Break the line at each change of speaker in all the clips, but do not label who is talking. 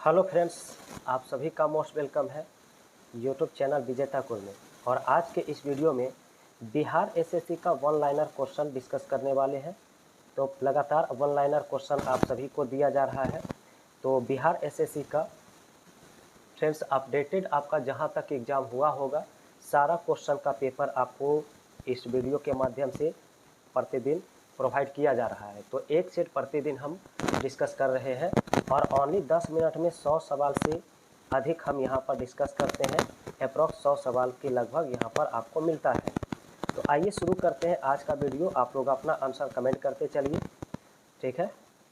Hello friends, आप सभी का मोस्ट वेलकम है यूट्यूब चैनल विजेता कुल में। और आज के इस वीडियो में बिहार एसएससी का वन लाइनर क्वेश्चन डिस्कस करने वाले हैं। तो लगातार वन लाइनर क्वेश्चन आप सभी को दिया जा रहा है। तो बिहार एसएससी का फ्रेंड्स अपडेटेड आपका जहां तक एग्ज़ाम हुआ होगा सारा क्वेश्चन का पेपर आपको इस वीडियो के माध्यम से प्रतिदिन प्रोवाइड किया जा रहा है। तो एक सेट प्रतिदिन हम डिस्कस कर रहे हैं और ओनली 10 मिनट में 100 सवाल से अधिक हम यहां पर डिस्कस करते हैं। अप्रॉक्स 100 सवाल के लगभग यहां पर आपको मिलता है। तो आइए शुरू करते हैं आज का वीडियो। आप लोग अपना आंसर कमेंट करते चलिए, ठीक है।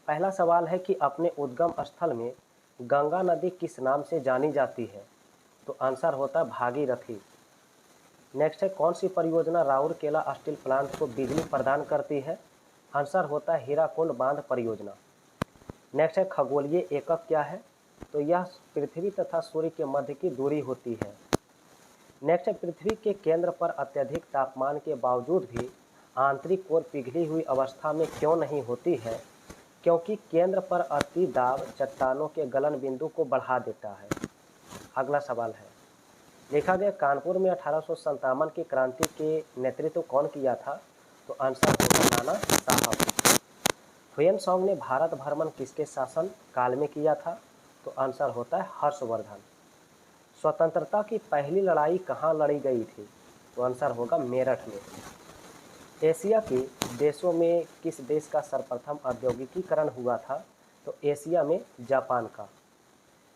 पहला सवाल है कि अपने उद्गम स्थल में गंगा नदी किस नाम से जानी जाती है? तो आंसर होता है भागीरथी। नेक्स्ट है कौन सी परियोजना राउरकेला स्टील प्लांट को बिजली प्रदान करती है? आंसर होता है हीराकुंड बांध परियोजना। नेक्स्ट है खगोलीय एकक क्या है? तो यह पृथ्वी तथा सूर्य के मध्य की दूरी होती है। नेक्स्ट है पृथ्वी के केंद्र पर अत्यधिक तापमान के बावजूद भी आंतरिक कोर पिघली हुई अवस्था में क्यों नहीं होती है? क्योंकि केंद्र पर अति दाब चट्टानों के गलन बिंदु को बढ़ा देता है। अगला सवाल है लिखा गया कानपुर में 1857 की क्रांति के नेतृत्व कौन किया था? तो आंसर होगा नाना साहब। ह्वेन सॉन्ग ने भारत भ्रमण किसके शासन काल में किया था? तो आंसर होता है हर्षवर्धन। स्वतंत्रता की पहली लड़ाई कहाँ लड़ी गई थी? तो आंसर होगा मेरठ में। एशिया के देशों में किस देश का सर्वप्रथम औद्योगिकीकरण हुआ था? तो एशिया में जापान का।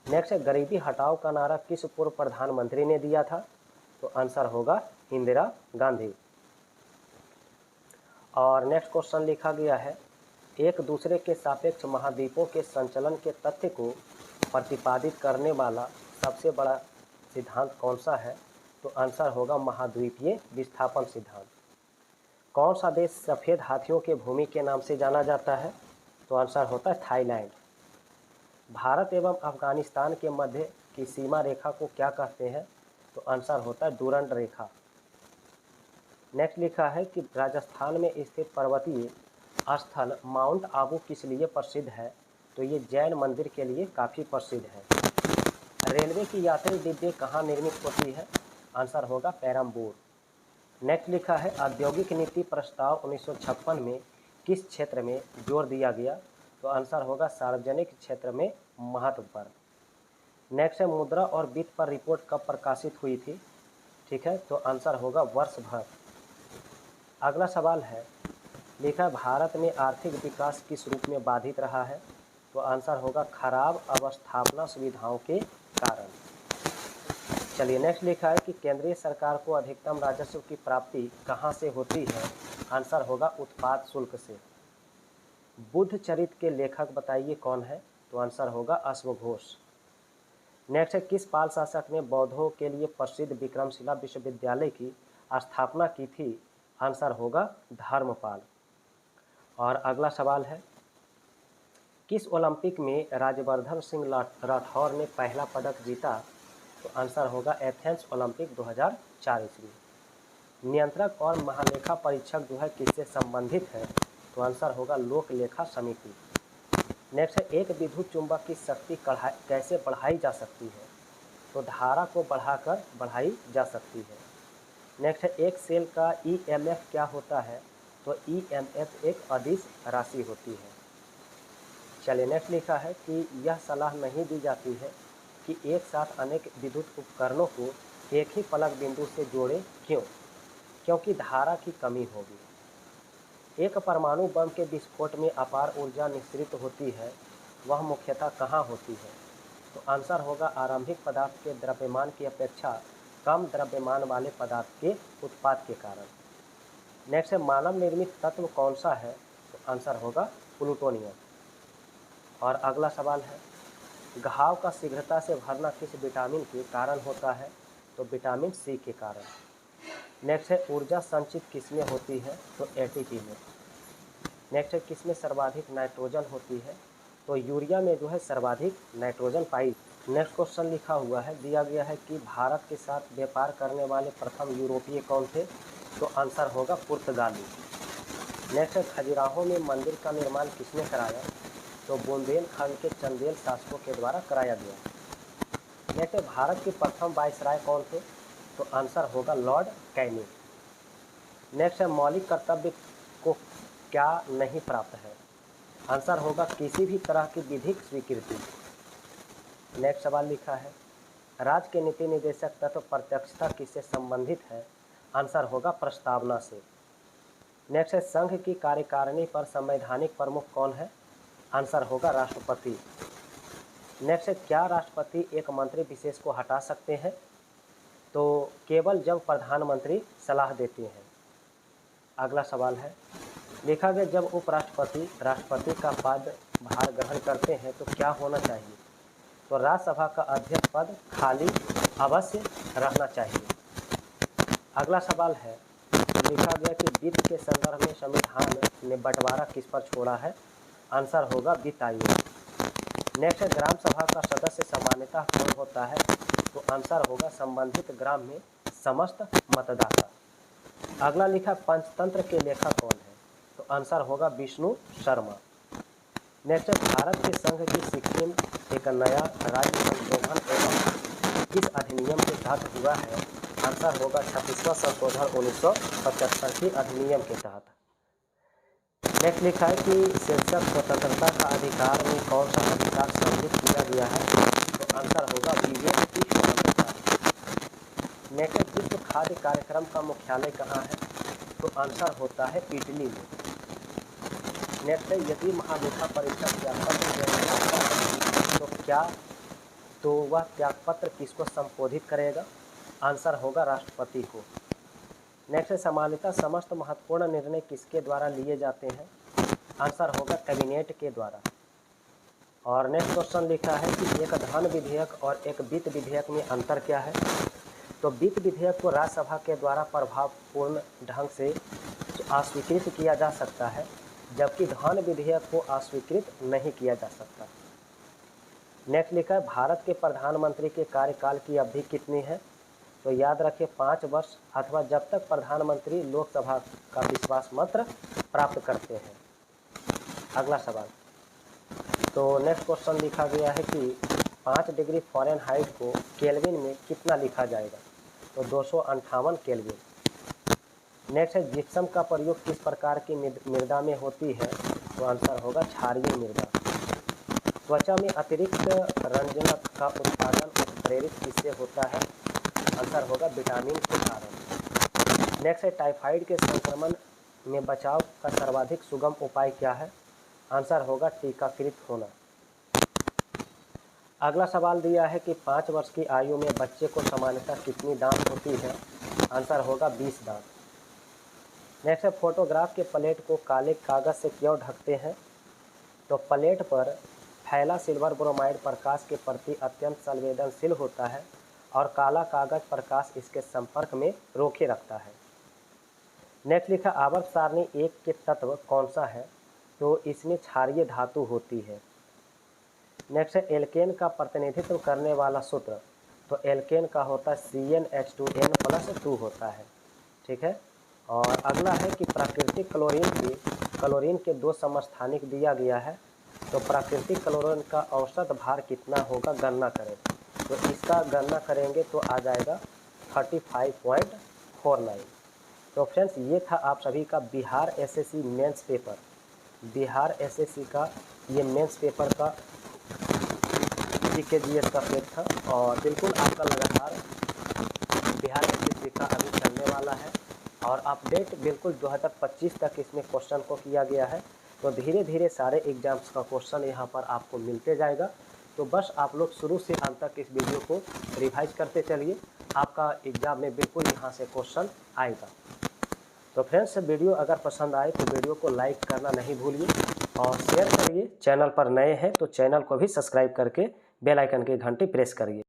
नेक्स्ट है गरीबी हटाओ का नारा किस पूर्व प्रधानमंत्री ने दिया था? तो आंसर होगा इंदिरा गांधी। और नेक्स्ट क्वेश्चन लिखा गया है एक दूसरे के सापेक्ष महाद्वीपों के संचलन के तथ्य को प्रतिपादित करने वाला सबसे बड़ा सिद्धांत कौन सा है? तो आंसर होगा महाद्वीपीय विस्थापन सिद्धांत। कौन सा देश सफ़ेद हाथियों के भूमि के नाम से जाना जाता है? तो आंसर होता है थाईलैंड। भारत एवं अफगानिस्तान के मध्य की सीमा रेखा को क्या कहते हैं? तो आंसर होता है डूरंड रेखा। नेक्स्ट लिखा है कि राजस्थान में स्थित पर्वतीय स्थल माउंट आबू किस लिए प्रसिद्ध है? तो ये जैन मंदिर के लिए काफ़ी प्रसिद्ध है। रेलवे की यात्री डिब्बे कहाँ निर्मित होती है? आंसर होगा पेरम्बूर। नेक्स्ट लिखा है औद्योगिक नीति प्रस्ताव 1956 में किस क्षेत्र में जोर दिया गया? तो आंसर होगा सार्वजनिक क्षेत्र में महत्व पर। नेक्स्ट है मुद्रा और वित्त पर रिपोर्ट कब प्रकाशित हुई थी? ठीक है, तो आंसर होगा वर्ष भर। अगला सवाल है लिखा भारत में आर्थिक विकास किस रूप में बाधित रहा है? तो आंसर होगा खराब अवस्थापना सुविधाओं के कारण। चलिए नेक्स्ट लिखा है कि केंद्रीय सरकार को अधिकतम राजस्व की प्राप्ति कहाँ से होती है? आंसर होगा उत्पाद शुल्क से। बुद्ध चरित्र के लेखक बताइए कौन है? तो आंसर होगा अश्वघोष। नेक्स्ट है किस पाल शासक ने बौद्धों के लिए प्रसिद्ध विक्रमशिला विश्वविद्यालय की स्थापना की थी? आंसर होगा धर्मपाल। और अगला सवाल है किस ओलंपिक में राज्यवर्धन सिंह राठौर ने पहला पदक जीता? तो आंसर होगा एथेंस ओलंपिक 2004 ईस्वी। नियंत्रक और महालेखा परीक्षक जो है किससे संबंधित है? तो आंसर होगा लोक लेखा समिति। नेक्स्ट है एक विद्युत चुंबक की शक्ति कैसे बढ़ाई जा सकती है? तो धारा को बढ़ाकर बढ़ाई जा सकती है। नेक्स्ट है एक सेल का ईएमएफ क्या होता है? तो ईएमएफ एक अदिश राशि होती है। चलिए नेक्स्ट लिखा है कि यह सलाह नहीं दी जाती है कि एक साथ अनेक विद्युत उपकरणों को एक ही पलक बिंदु से जोड़े, क्यों? क्योंकि धारा की कमी होगी। एक परमाणु बम के विस्फोट में अपार ऊर्जा निःसृत होती है, वह मुख्यतः कहाँ होती है? तो आंसर होगा आरंभिक पदार्थ के द्रव्यमान की अपेक्षा कम द्रव्यमान वाले पदार्थ के उत्पाद के कारण। नेक्स्ट है मानव निर्मित तत्व कौन सा है? तो आंसर होगा प्लूटोनियम। और अगला सवाल है घाव का शीघ्रता से भरना किस विटामिन के कारण होता है? तो विटामिन सी के कारण। नेक्स्ट है ऊर्जा संचित किसमें होती है? तो एटीपी में। नेक्स्ट है किसमें सर्वाधिक नाइट्रोजन होती है? तो यूरिया में जो है सर्वाधिक नाइट्रोजन पाई। नेक्स्ट क्वेश्चन लिखा हुआ है दिया गया है कि भारत के साथ व्यापार करने वाले प्रथम यूरोपीय कौन थे? तो आंसर होगा पुर्तगाली। नेक्स्ट है खजुराहो में मंदिर का निर्माण किसने कराया? तो बुंदेलखंड के चंदेल शासकों के द्वारा कराया गया। नेक्स्ट, भारत के प्रथम वायसराय कौन थे? तो आंसर होगा लॉर्ड कैनिंग। नेक्स्ट है, मौलिक कर्तव्य को क्या नहीं प्राप्त है? आंसर होगा किसी भी तरह की विधिक स्वीकृति। नेक्स्ट सवाल लिखा है, राज्य के नीति निदेशक तत्व प्रत्यक्षता किससे संबंधित है? आंसर होगा प्रस्तावना से। नेक्स्ट है, संघ की कार्यकारिणी पर संवैधानिक प्रमुख कौन है? आंसर होगा राष्ट्रपति। नेक्स्ट है, क्या राष्ट्रपति एक मंत्री विशेष को हटा सकते हैं? तो केवल जब प्रधानमंत्री सलाह देते हैं। अगला सवाल है, लिखा गया जब उपराष्ट्रपति राष्ट्रपति का पदभार ग्रहण करते हैं तो क्या होना चाहिए? तो राज्यसभा का अध्यक्ष पद खाली अवश्य रहना चाहिए। अगला सवाल है, लिखा गया कि वित्त के संदर्भ में संविधान ने बंटवारा किस पर छोड़ा है? आंसर होगा वित्त आयोग। नेक्स्ट है, ग्राम सभा का सदस्य सामान्यतः कौन होता है? तो आंसर होगा संबंधित ग्राम में समस्त मतदाता। अगला लिखा, पंचतंत्र के लेखक कौन है? तो आंसर होगा विष्णु शर्मा। नेक्स्ट है, भारत के संघ की सिक्किम एक नया राज्य संशोधन एवं किस अधिनियम के तहत हुआ है? आंसर होगा 36वां संशोधन 1975 के अधिनियम के तहत। नेक्स्ट लिखा है कि शीर्षक स्वतंत्रता का अधिकार में कौन सा अधिकार सम्मिलित किया गया है? तो आंसर होगा विवेक की स्वतंत्रता। नेक्स्ट, विश्व खाद्य कार्यक्रम का मुख्यालय कहाँ है? तो आंसर होता है इटली में। नेक्स्ट है, यदि महालेखा परीक्षक त्यागपत्र देगा तो वह त्यागपत्र किसको संबोधित करेगा? आंसर होगा राष्ट्रपति को। नेक्स्ट है, सामान्यतः समस्त महत्वपूर्ण निर्णय किसके द्वारा लिए जाते हैं? आंसर होगा कैबिनेट के द्वारा। और नेक्स्ट क्वेश्चन लिखा है कि एक धन विधेयक और एक वित्त विधेयक में अंतर क्या है? तो वित्त विधेयक को राज्यसभा के द्वारा प्रभावपूर्ण ढंग से अस्वीकृत किया जा सकता है, जबकि धन विधेयक को अस्वीकृत नहीं किया जा सकता। नेक्स्ट लिखा है, भारत के प्रधानमंत्री के कार्यकाल की अवधि कितनी है? तो याद रखें 5 वर्ष अथवा जब तक प्रधानमंत्री लोकसभा का विश्वास मत प्राप्त करते हैं। अगला सवाल, तो नेक्स्ट क्वेश्चन लिखा गया है कि 5 डिग्री फ़ारेनहाइट को केल्विन में कितना लिखा जाएगा? तो 258 केल्विन। नेक्स्ट है, जिप्सम का प्रयोग किस प्रकार की मृदा में होती है? तो आंसर होगा क्षारीय मृदा। त्वचा में अतिरिक्त रंजक का उत्पादन उत्प्रेरित किससे होता है? आंसर होगा विटामिन के कारण। नेक्स्ट है, टाइफाइड के संक्रमण में बचाव का सर्वाधिक सुगम उपाय क्या है? आंसर होगा टीकाकृत होना। अगला सवाल दिया है कि 5 वर्ष की आयु में बच्चे को सामान्यतः कितनी दांत होती है? आंसर होगा 20 दांत। नेक्स्ट है, फोटोग्राफ के प्लेट को काले कागज से क्यों ढकते हैं? तो प्लेट पर फैला सिल्वर ब्रोमाइड प्रकाश के प्रति अत्यंत संवेदनशील होता है और काला कागज प्रकाश इसके संपर्क में रोके रखता है। नेक्स्ट लिखा, आवर्त सारणी 1 के तत्व कौन सा है? तो इसमें क्षारीय धातु होती है। नेक्स्ट है, एल्केन का प्रतिनिधित्व करने वाला सूत्र? तो एल्केन का होता है CnH2n+2 होता है। ठीक है। और अगला है कि प्राकृतिक क्लोरीन के 2 समस्थानिक दिया गया है, तो प्राकृतिक क्लोरीन का औसत भार कितना होगा गणना करें। तो इसका गणना करेंगे तो आ जाएगा 35.49। तो फ्रेंड्स, ये था आप सभी का Bihar SSC mains paper, Bihar SSC का ये मेंस पेपर का GK/GS का पेज था। और बिल्कुल आपका लगातार बिहार एसएससी का अभी चलने वाला है और अपडेट बिल्कुल 2025 तक इसमें क्वेश्चन को किया गया है। तो धीरे धीरे सारे एग्जाम्स का क्वेश्चन यहाँ पर आपको मिलते जाएगा। तो बस आप लोग शुरू से अंत तक इस वीडियो को रिवाइज करते चलिए, आपका एग्ज़ाम में बिल्कुल यहाँ से क्वेश्चन आएगा। तो फ्रेंड्स, वीडियो अगर पसंद आए तो वीडियो को लाइक करना नहीं भूलिए और शेयर करिए। चैनल पर नए हैं तो चैनल को भी सब्सक्राइब करके बेल आइकन की घंटी प्रेस करिए।